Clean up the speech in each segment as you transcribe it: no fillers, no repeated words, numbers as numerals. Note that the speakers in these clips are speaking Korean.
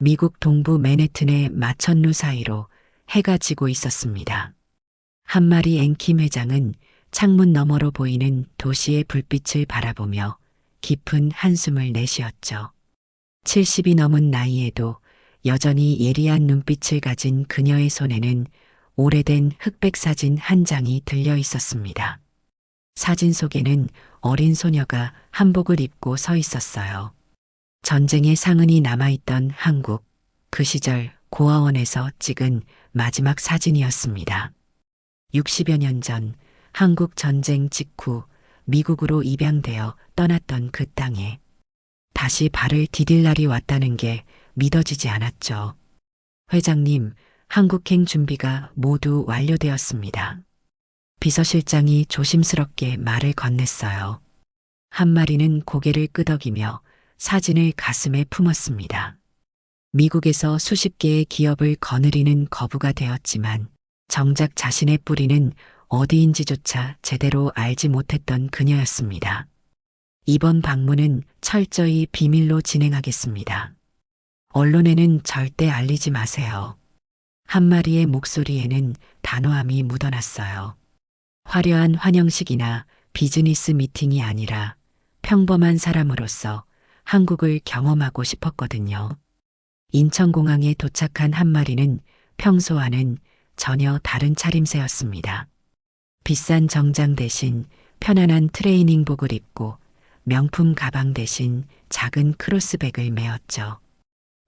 미국 동부 맨해튼의 마천루 사이로 해가 지고 있었습니다. 한 마리 앵킴 회장은 창문 너머로 보이는 도시의 불빛을 바라보며 깊은 한숨을 내쉬었죠. 70이 넘은 나이에도 여전히 예리한 눈빛을 가진 그녀의 손에는 오래된 흑백 사진 한 장이 들려 있었습니다. 사진 속에는 어린 소녀가 한복을 입고 서 있었어요. 전쟁의 상흔이 남아있던 한국, 그 시절 고아원에서 찍은 마지막 사진이었습니다. 60여 년 전 한국 전쟁 직후 미국으로 입양되어 떠났던 그 땅에 다시 발을 디딜 날이 왔다는 게 믿어지지 않았죠. 회장님, 한국행 준비가 모두 완료되었습니다. 비서실장이 조심스럽게 말을 건넸어요. 한 마리는 고개를 끄덕이며 사진을 가슴에 품었습니다. 미국에서 수십 개의 기업을 거느리는 거부가 되었지만 정작 자신의 뿌리는 어디인지조차 제대로 알지 못했던 그녀였습니다. 이번 방문은 철저히 비밀로 진행하겠습니다. 언론에는 절대 알리지 마세요. 한 마리의 목소리에는 단호함이 묻어났어요. 화려한 환영식이나 비즈니스 미팅이 아니라 평범한 사람으로서 한국을 경험하고 싶었거든요. 인천공항에 도착한 한 마리는 평소와는 전혀 다른 차림새였습니다. 비싼 정장 대신 편안한 트레이닝복을 입고 명품 가방 대신 작은 크로스백을 메었죠.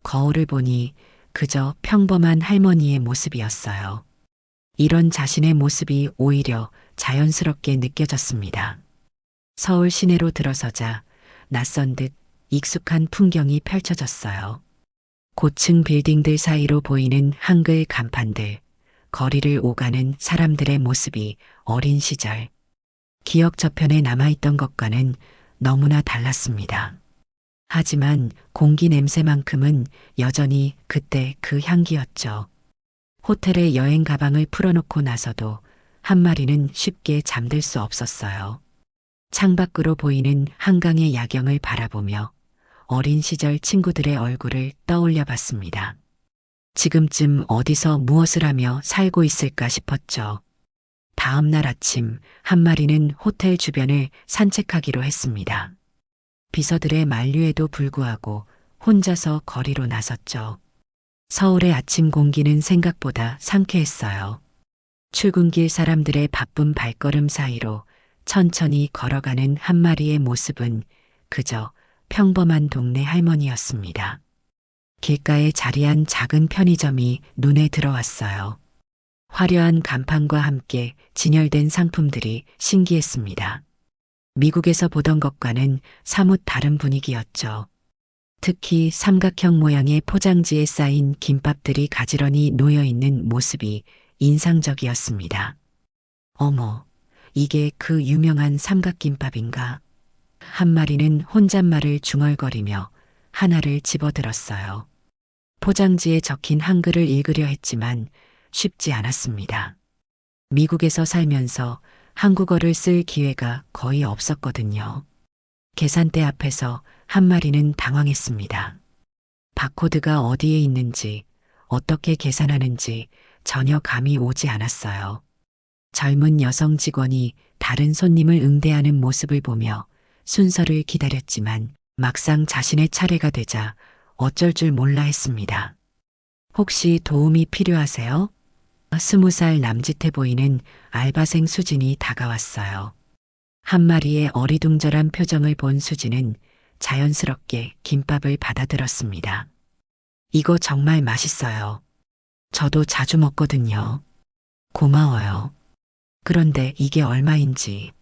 거울을 보니 그저 평범한 할머니의 모습이었어요. 이런 자신의 모습이 오히려 자연스럽게 느껴졌습니다. 서울 시내로 들어서자 낯선 듯 익숙한 풍경이 펼쳐졌어요. 고층 빌딩들 사이로 보이는 한글 간판들, 거리를 오가는 사람들의 모습이 어린 시절, 기억 저편에 남아있던 것과는 너무나 달랐습니다. 하지만 공기 냄새만큼은 여전히 그때 그 향기였죠. 호텔에 여행 가방을 풀어놓고 나서도 한 마리는 쉽게 잠들 수 없었어요. 창밖으로 보이는 한강의 야경을 바라보며 어린 시절 친구들의 얼굴을 떠올려 봤습니다. 지금쯤 어디서 무엇을 하며 살고 있을까 싶었죠. 다음 날 아침 한 마리는 호텔 주변을 산책하기로 했습니다. 비서들의 만류에도 불구하고 혼자서 거리로 나섰죠. 서울의 아침 공기는 생각보다 상쾌했어요. 출근길 사람들의 바쁜 발걸음 사이로 천천히 걸어가는 한 마리의 모습은 그저 평범한 동네 할머니였습니다. 길가에 자리한 작은 편의점이 눈에 들어왔어요. 화려한 간판과 함께 진열된 상품들이 신기했습니다. 미국에서 보던 것과는 사뭇 다른 분위기였죠. 특히 삼각형 모양의 포장지에 쌓인 김밥들이 가지런히 놓여 있는 모습이 인상적이었습니다. 어머, 이게 그 유명한 삼각김밥인가? 한 마리는 혼잣말을 중얼거리며 하나를 집어들었어요. 포장지에 적힌 한글을 읽으려 했지만 쉽지 않았습니다. 미국에서 살면서 한국어를 쓸 기회가 거의 없었거든요. 계산대 앞에서 한 마리는 당황했습니다. 바코드가 어디에 있는지, 어떻게 계산하는지 전혀 감이 오지 않았어요. 젊은 여성 직원이 다른 손님을 응대하는 모습을 보며 순서를 기다렸지만 막상 자신의 차례가 되자 어쩔 줄 몰라 했습니다. 혹시 도움이 필요하세요? 20살 남짓해 보이는 알바생 수진이 다가왔어요. 한 마리의 어리둥절한 표정을 본 수진은 자연스럽게 김밥을 받아들었습니다. 이거 정말 맛있어요. 저도 자주 먹거든요. 고마워요. 그런데 이게 얼마인지.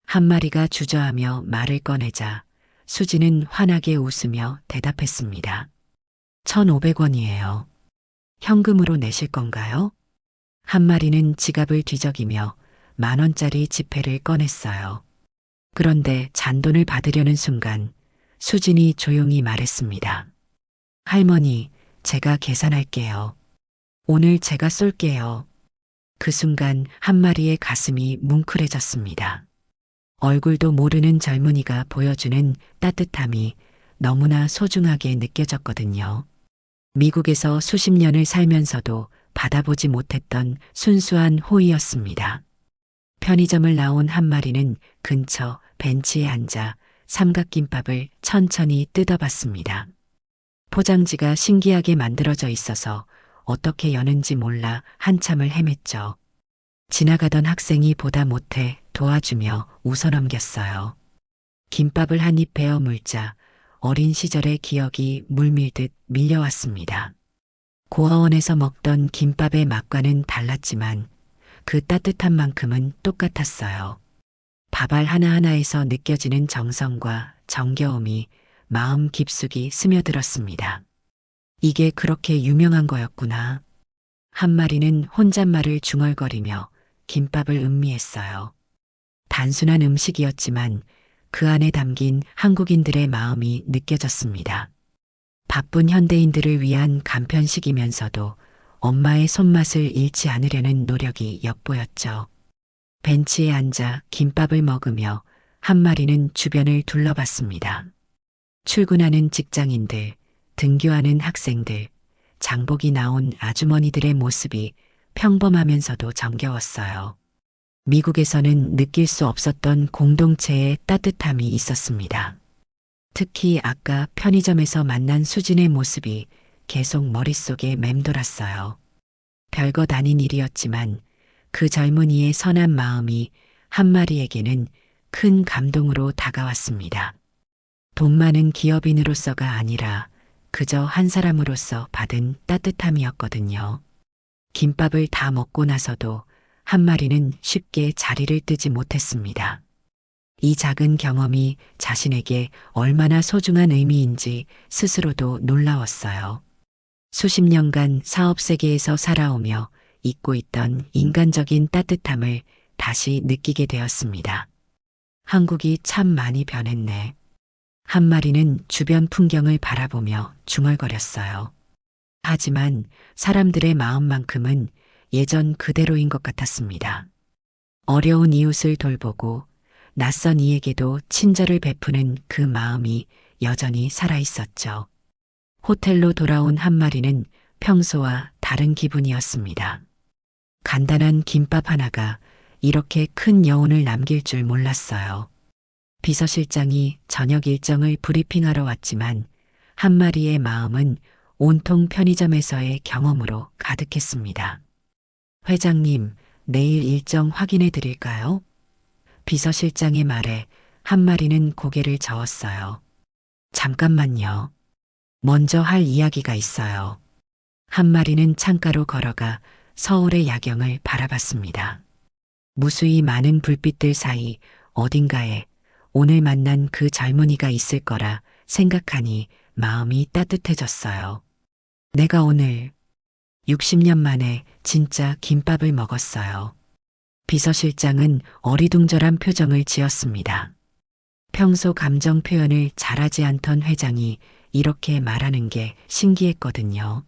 한 마리가 주저하며 말을 꺼내자 수진은 환하게 웃으며 대답했습니다. 1,500원이에요. 현금으로 내실 건가요? 한 마리는 지갑을 뒤적이며 10,000원짜리 지폐를 꺼냈어요. 그런데 잔돈을 받으려는 순간 수진이 조용히 말했습니다. 할머니, 제가 계산할게요. 오늘 제가 쏠게요. 그 순간 한 마리의 가슴이 뭉클해졌습니다. 얼굴도 모르는 젊은이가 보여주는 따뜻함이 너무나 소중하게 느껴졌거든요. 미국에서 수십 년을 살면서도 받아보지 못했던 순수한 호의였습니다. 편의점을 나온 한 마리는 근처 벤치에 앉아 삼각김밥을 천천히 뜯어봤습니다. 포장지가 신기하게 만들어져 있어서 어떻게 여는지 몰라 한참을 헤맸죠. 지나가던 학생이 보다 못해 도와주며 웃어넘겼어요. 김밥을 한 입 베어 물자 어린 시절의 기억이 물밀듯 밀려왔습니다. 고아원에서 먹던 김밥의 맛과는 달랐지만 그 따뜻한 만큼은 똑같았어요. 밥알 하나하나에서 느껴지는 정성과 정겨움이 마음 깊숙이 스며들었습니다. 이게 그렇게 유명한 거였구나. 한 마리는 혼잣말을 중얼거리며 김밥을 음미했어요. 단순한 음식이었지만 그 안에 담긴 한국인들의 마음이 느껴졌습니다. 바쁜 현대인들을 위한 간편식이면서도 엄마의 손맛을 잃지 않으려는 노력이 엿보였죠. 벤치에 앉아 김밥을 먹으며 한 마리는 주변을 둘러봤습니다. 출근하는 직장인들, 등교하는 학생들, 장복이 나온 아주머니들의 모습이 평범하면서도 정겨웠어요. 미국에서는 느낄 수 없었던 공동체의 따뜻함이 있었습니다. 특히 아까 편의점에서 만난 수진의 모습이 계속 머릿속에 맴돌았어요. 별것 아닌 일이었지만 그 젊은이의 선한 마음이 한 마리에게는 큰 감동으로 다가왔습니다. 돈 많은 기업인으로서가 아니라 그저 한 사람으로서 받은 따뜻함이었거든요. 김밥을 다 먹고 나서도 한 마리는 쉽게 자리를 뜨지 못했습니다. 이 작은 경험이 자신에게 얼마나 소중한 의미인지 스스로도 놀라웠어요. 수십 년간 사업 세계에서 살아오며 잊고 있던 인간적인 따뜻함을 다시 느끼게 되었습니다. 한국이 참 많이 변했네. 한 마리는 주변 풍경을 바라보며 중얼거렸어요. 하지만 사람들의 마음만큼은 예전 그대로인 것 같았습니다. 어려운 이웃을 돌보고 낯선 이에게도 친절을 베푸는 그 마음이 여전히 살아있었죠. 호텔로 돌아온 한 마리는 평소와 다른 기분이었습니다. 간단한 김밥 하나가 이렇게 큰 여운을 남길 줄 몰랐어요. 비서실장이 저녁 일정을 브리핑하러 왔지만 한 마리의 마음은 온통 편의점에서의 경험으로 가득했습니다. 회장님, 내일 일정 확인해 드릴까요? 비서실장의 말에 한 마리는 고개를 저었어요. 잠깐만요. 먼저 할 이야기가 있어요. 한 마리는 창가로 걸어가 서울의 야경을 바라봤습니다. 무수히 많은 불빛들 사이 어딘가에 오늘 만난 그 젊은이가 있을 거라 생각하니 마음이 따뜻해졌어요. 내가 오늘 60년 만에 진짜 김밥을 먹었어요. 비서실장은 어리둥절한 표정을 지었습니다. 평소 감정 표현을 잘하지 않던 회장이 이렇게 말하는 게 신기했거든요.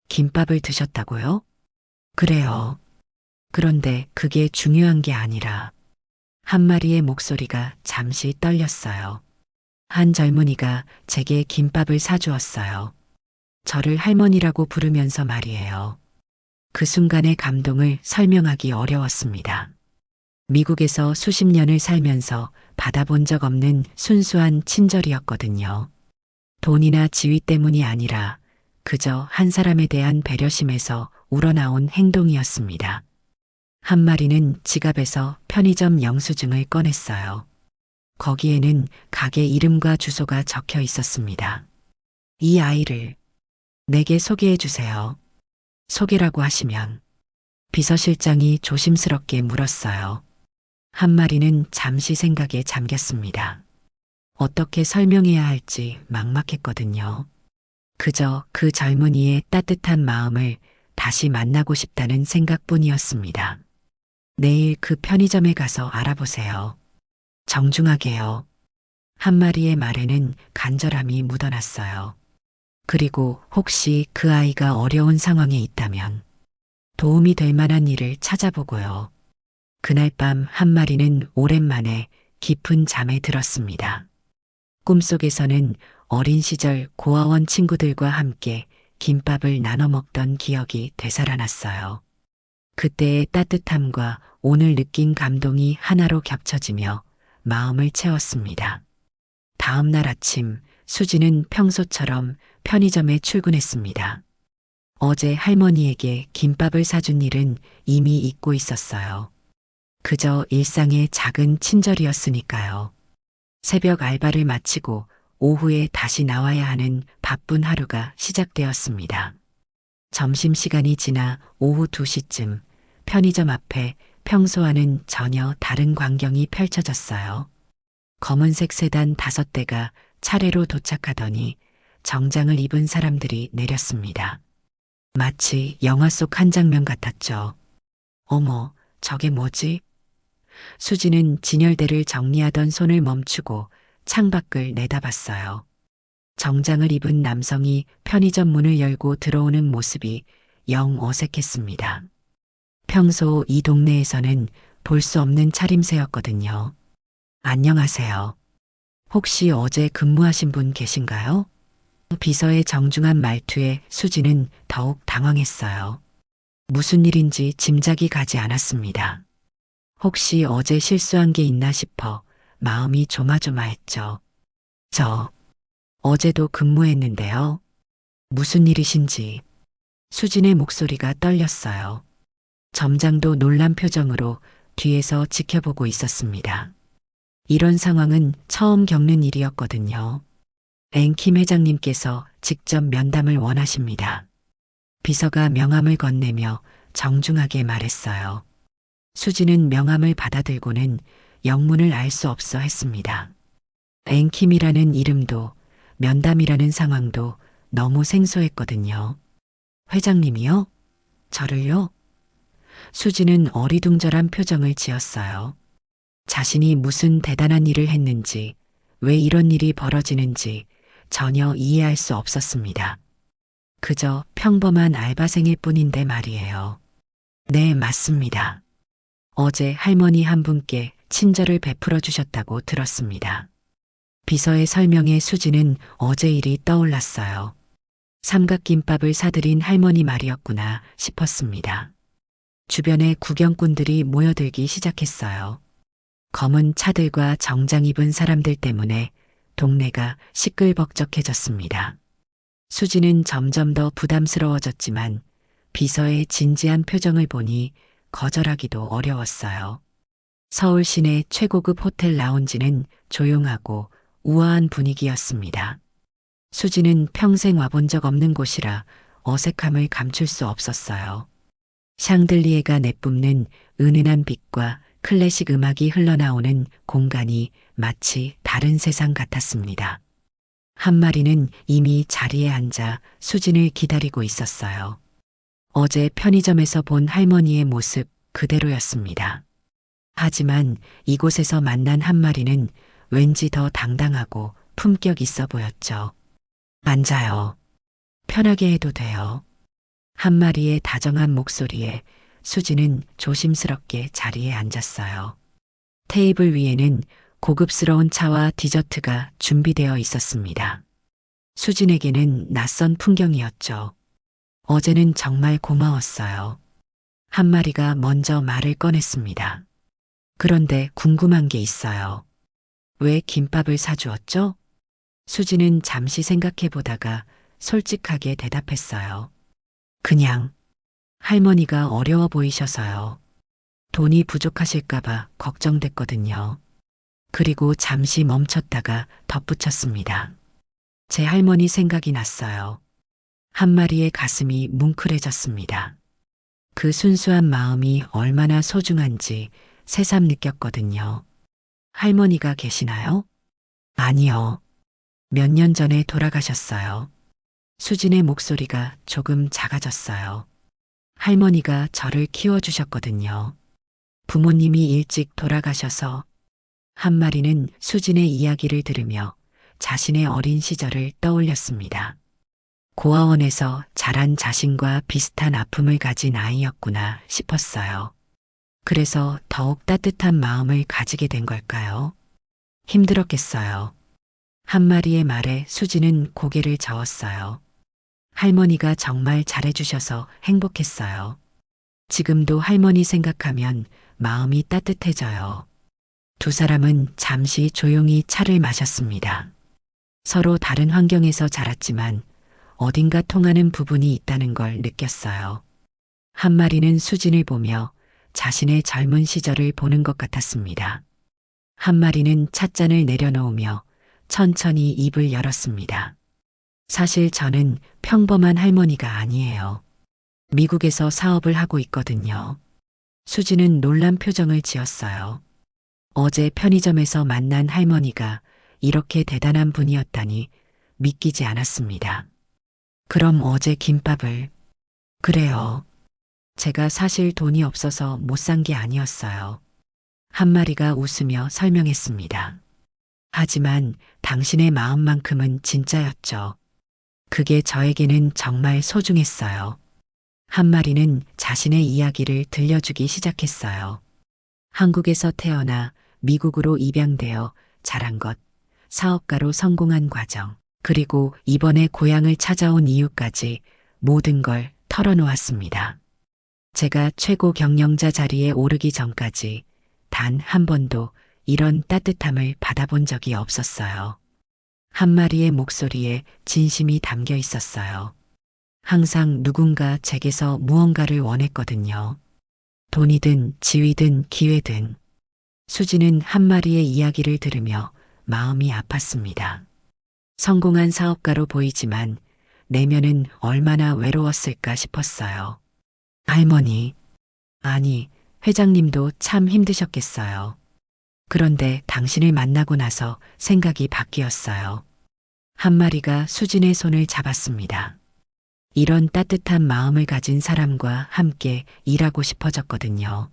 김밥을 드셨다고요? 그래요. 그런데 그게 중요한 게 아니라 한 마리의 목소리가 잠시 떨렸어요. 한 젊은이가 제게 김밥을 사주었어요. 저를 할머니라고 부르면서 말이에요. 그 순간의 감동을 설명하기 어려웠습니다. 미국에서 수십 년을 살면서 받아본 적 없는 순수한 친절이었거든요. 돈이나 지위 때문이 아니라 그저 한 사람에 대한 배려심에서 우러나온 행동이었습니다. 한 마리는 지갑에서 편의점 영수증을 꺼냈어요. 거기에는 가게 이름과 주소가 적혀 있었습니다. 이 아이를 내게 소개해 주세요. 소개라고 하시면 비서실장이 조심스럽게 물었어요. 한 마리는 잠시 생각에 잠겼습니다. 어떻게 설명해야 할지 막막했거든요. 그저 그 젊은이의 따뜻한 마음을 다시 만나고 싶다는 생각뿐이었습니다. 내일 그 편의점에 가서 알아보세요. 정중하게요. 한 마리의 말에는 간절함이 묻어났어요. 그리고 혹시 그 아이가 어려운 상황에 있다면 도움이 될 만한 일을 찾아보고요. 그날 밤 한 마리는 오랜만에 깊은 잠에 들었습니다. 꿈속에서는 어린 시절 고아원 친구들과 함께 김밥을 나눠 먹던 기억이 되살아났어요. 그때의 따뜻함과 오늘 느낀 감동이 하나로 겹쳐지며 마음을 채웠습니다. 다음 날 아침 수지는 평소처럼 편의점에 출근했습니다. 어제 할머니에게 김밥을 사준 일은 이미 잊고 있었어요. 그저 일상의 작은 친절이었으니까요. 새벽 알바를 마치고 오후에 다시 나와야 하는 바쁜 하루가 시작되었습니다. 점심시간이 지나 오후 2시쯤 편의점 앞에 평소와는 전혀 다른 광경이 펼쳐졌어요. 검은색 세단 5대가 차례로 도착하더니 정장을 입은 사람들이 내렸습니다. 마치 영화 속 한 장면 같았죠. 어머, 저게 뭐지? 수지는 진열대를 정리하던 손을 멈추고 창밖을 내다봤어요. 정장을 입은 남성이 편의점 문을 열고 들어오는 모습이 영 어색했습니다. 평소 이 동네에서는 볼 수 없는 차림새였거든요. 안녕하세요. 혹시 어제 근무하신 분 계신가요? 비서의 정중한 말투에 수지는 더욱 당황했어요. 무슨 일인지 짐작이 가지 않았습니다. 혹시 어제 실수한 게 있나 싶어 마음이 조마조마했죠. 저 어제도 근무했는데요. 무슨 일이신지. 수진의 목소리가 떨렸어요. 점장도 놀란 표정으로 뒤에서 지켜보고 있었습니다. 이런 상황은 처음 겪는 일이었거든요. 앵킴 회장님께서 직접 면담을 원하십니다. 비서가 명함을 건네며 정중하게 말했어요. 수지는 명함을 받아들고는 영문을 알 수 없어 했습니다. 앵킴이라는 이름도 면담이라는 상황도 너무 생소했거든요. 회장님이요? 저를요? 수지는 어리둥절한 표정을 지었어요. 자신이 무슨 대단한 일을 했는지, 왜 이런 일이 벌어지는지 전혀 이해할 수 없었습니다. 그저 평범한 알바생일 뿐인데 말이에요. 네, 맞습니다. 어제 할머니 한 분께 친절을 베풀어 주셨다고 들었습니다. 비서의 설명에 수지는 어제 일이 떠올랐어요. 삼각김밥을 사드린 할머니 말이었구나 싶었습니다. 주변에 구경꾼들이 모여들기 시작했어요. 검은 차들과 정장 입은 사람들 때문에 동네가 시끌벅적해졌습니다. 수지는 점점 더 부담스러워졌지만 비서의 진지한 표정을 보니 거절하기도 어려웠어요. 서울 시내 최고급 호텔 라운지는 조용하고 우아한 분위기였습니다. 수지는 평생 와본 적 없는 곳이라 어색함을 감출 수 없었어요. 샹들리에가 내뿜는 은은한 빛과 클래식 음악이 흘러나오는 공간이 마치 다른 세상 같았습니다. 한 마리는 이미 자리에 앉아 수진을 기다리고 있었어요. 어제 편의점에서 본 할머니의 모습 그대로였습니다. 하지만 이곳에서 만난 한 마리는 왠지 더 당당하고 품격 있어 보였죠. 앉아요. 편하게 해도 돼요. 한 마리의 다정한 목소리에 수지는 조심스럽게 자리에 앉았어요. 테이블 위에는 고급스러운 차와 디저트가 준비되어 있었습니다. 수진에게는 낯선 풍경이었죠. 어제는 정말 고마웠어요. 한 마리가 먼저 말을 꺼냈습니다. 그런데 궁금한 게 있어요. 왜 김밥을 사주었죠? 수지는 잠시 생각해 보다가 솔직하게 대답했어요. 그냥 할머니가 어려워 보이셔서요. 돈이 부족하실까봐 걱정됐거든요. 그리고 잠시 멈췄다가 덧붙였습니다. 제 할머니 생각이 났어요. 한 마리의 가슴이 뭉클해졌습니다. 그 순수한 마음이 얼마나 소중한지 새삼 느꼈거든요. 할머니가 계시나요? 아니요. 몇 년 전에 돌아가셨어요. 수진의 목소리가 조금 작아졌어요. 할머니가 저를 키워주셨거든요. 부모님이 일찍 돌아가셔서 한 마리는 수진의 이야기를 들으며 자신의 어린 시절을 떠올렸습니다. 고아원에서 자란 자신과 비슷한 아픔을 가진 아이였구나 싶었어요. 그래서 더욱 따뜻한 마음을 가지게 된 걸까요? 힘들었겠어요. 한 마리의 말에 수지는 고개를 저었어요. 할머니가 정말 잘해주셔서 행복했어요. 지금도 할머니 생각하면 마음이 따뜻해져요. 두 사람은 잠시 조용히 차를 마셨습니다. 서로 다른 환경에서 자랐지만 어딘가 통하는 부분이 있다는 걸 느꼈어요. 한 마리는 수진을 보며 자신의 젊은 시절을 보는 것 같았습니다. 한 마리는 찻잔을 내려놓으며 천천히 입을 열었습니다. 사실 저는 평범한 할머니가 아니에요. 미국에서 사업을 하고 있거든요. 수지는 놀란 표정을 지었어요. 어제 편의점에서 만난 할머니가 이렇게 대단한 분이었다니 믿기지 않았습니다. 그럼 어제 김밥을... 그래요. 제가 사실 돈이 없어서 못 산 게 아니었어요. 한 마리가 웃으며 설명했습니다. 하지만 당신의 마음만큼은 진짜였죠. 그게 저에게는 정말 소중했어요. 한 마리는 자신의 이야기를 들려주기 시작했어요. 한국에서 태어나 미국으로 입양되어 자란 것, 사업가로 성공한 과정, 그리고 이번에 고향을 찾아온 이유까지 모든 걸 털어놓았습니다. 제가 최고 경영자 자리에 오르기 전까지 단 한 번도 이런 따뜻함을 받아본 적이 없었어요. 한 마리의 목소리에 진심이 담겨 있었어요. 항상 누군가 제게서 무언가를 원했거든요. 돈이든 지위든 기회든. 수지는 한 마리의 이야기를 들으며 마음이 아팠습니다. 성공한 사업가로 보이지만 내면은 얼마나 외로웠을까 싶었어요. 할머니, 아니, 회장님도 참 힘드셨겠어요. 그런데 당신을 만나고 나서 생각이 바뀌었어요. 한 마리가 수진의 손을 잡았습니다. 이런 따뜻한 마음을 가진 사람과 함께 일하고 싶어졌거든요.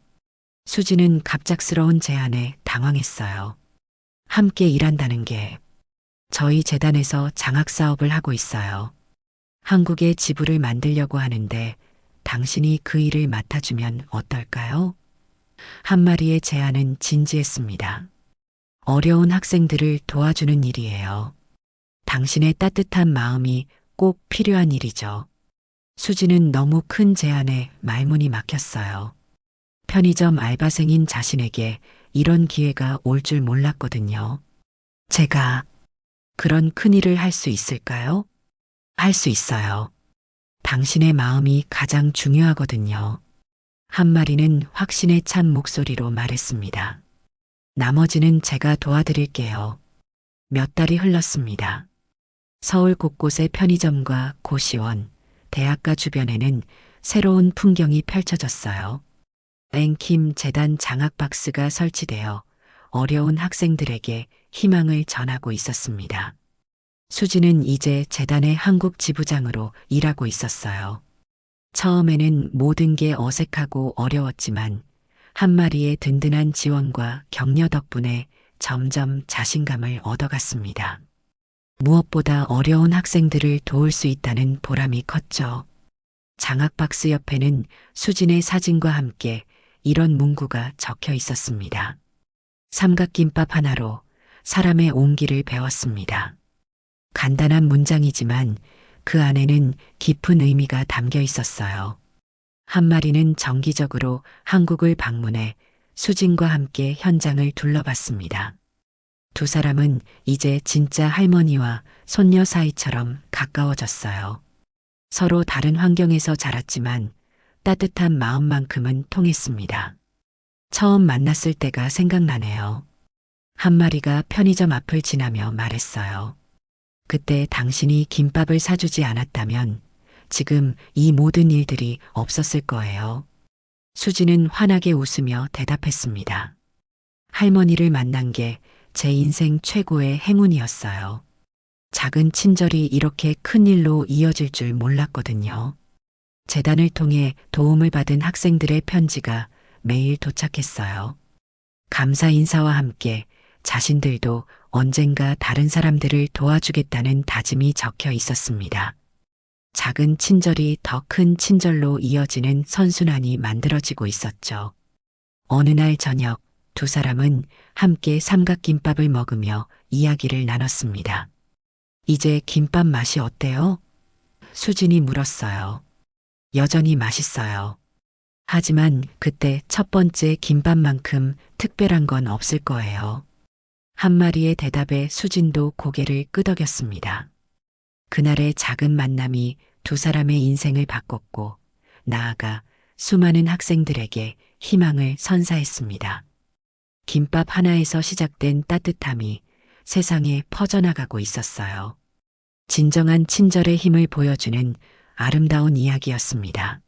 수진은 갑작스러운 제안에 당황했어요. 함께 일한다는 게 저희 재단에서 장학 사업을 하고 있어요. 한국에 지부를 만들려고 하는데 당신이 그 일을 맡아주면 어떨까요? 한 마리의 제안은 진지했습니다. 어려운 학생들을 도와주는 일이에요. 당신의 따뜻한 마음이 꼭 필요한 일이죠. 수지는 너무 큰 제안에 말문이 막혔어요. 편의점 알바생인 자신에게 이런 기회가 올 줄 몰랐거든요. 제가 그런 큰 일을 할 수 있을까요? 할 수 있어요. 당신의 마음이 가장 중요하거든요. 한 마리는 확신에 찬 목소리로 말했습니다. 나머지는 제가 도와드릴게요. 몇 달이 흘렀습니다. 서울 곳곳의 편의점과 고시원, 대학가 주변에는 새로운 풍경이 펼쳐졌어요. 앵킴 재단 장학 박스가 설치되어 어려운 학생들에게 희망을 전하고 있었습니다. 수지는 이제 재단의 한국 지부장으로 일하고 있었어요. 처음에는 모든 게 어색하고 어려웠지만 한 마리의 든든한 지원과 격려 덕분에 점점 자신감을 얻어갔습니다. 무엇보다 어려운 학생들을 도울 수 있다는 보람이 컸죠. 장학박스 옆에는 수진의 사진과 함께 이런 문구가 적혀 있었습니다. 삼각김밥 하나로 사람의 온기를 배웠습니다. 간단한 문장이지만 그 안에는 깊은 의미가 담겨 있었어요. 한 마리는 정기적으로 한국을 방문해 수진과 함께 현장을 둘러봤습니다. 두 사람은 이제 진짜 할머니와 손녀 사이처럼 가까워졌어요. 서로 다른 환경에서 자랐지만 따뜻한 마음만큼은 통했습니다. 처음 만났을 때가 생각나네요. 한 마리가 편의점 앞을 지나며 말했어요. 그때 당신이 김밥을 사주지 않았다면 지금 이 모든 일들이 없었을 거예요. 수지는 환하게 웃으며 대답했습니다. 할머니를 만난 게 제 인생 최고의 행운이었어요. 작은 친절이 이렇게 큰 일로 이어질 줄 몰랐거든요. 재단을 통해 도움을 받은 학생들의 편지가 매일 도착했어요. 감사 인사와 함께 자신들도 언젠가 다른 사람들을 도와주겠다는 다짐이 적혀 있었습니다. 작은 친절이 더 큰 친절로 이어지는 선순환이 만들어지고 있었죠. 어느 날 저녁 두 사람은 함께 삼각김밥을 먹으며 이야기를 나눴습니다. 이제 김밥 맛이 어때요? 수진이 물었어요. 여전히 맛있어요. 하지만 그때 첫 번째 김밥만큼 특별한 건 없을 거예요. 한 마리의 대답에 수진도 고개를 끄덕였습니다. 그날의 작은 만남이 두 사람의 인생을 바꿨고, 나아가 수많은 학생들에게 희망을 선사했습니다. 김밥 하나에서 시작된 따뜻함이 세상에 퍼져나가고 있었어요. 진정한 친절의 힘을 보여주는 아름다운 이야기였습니다.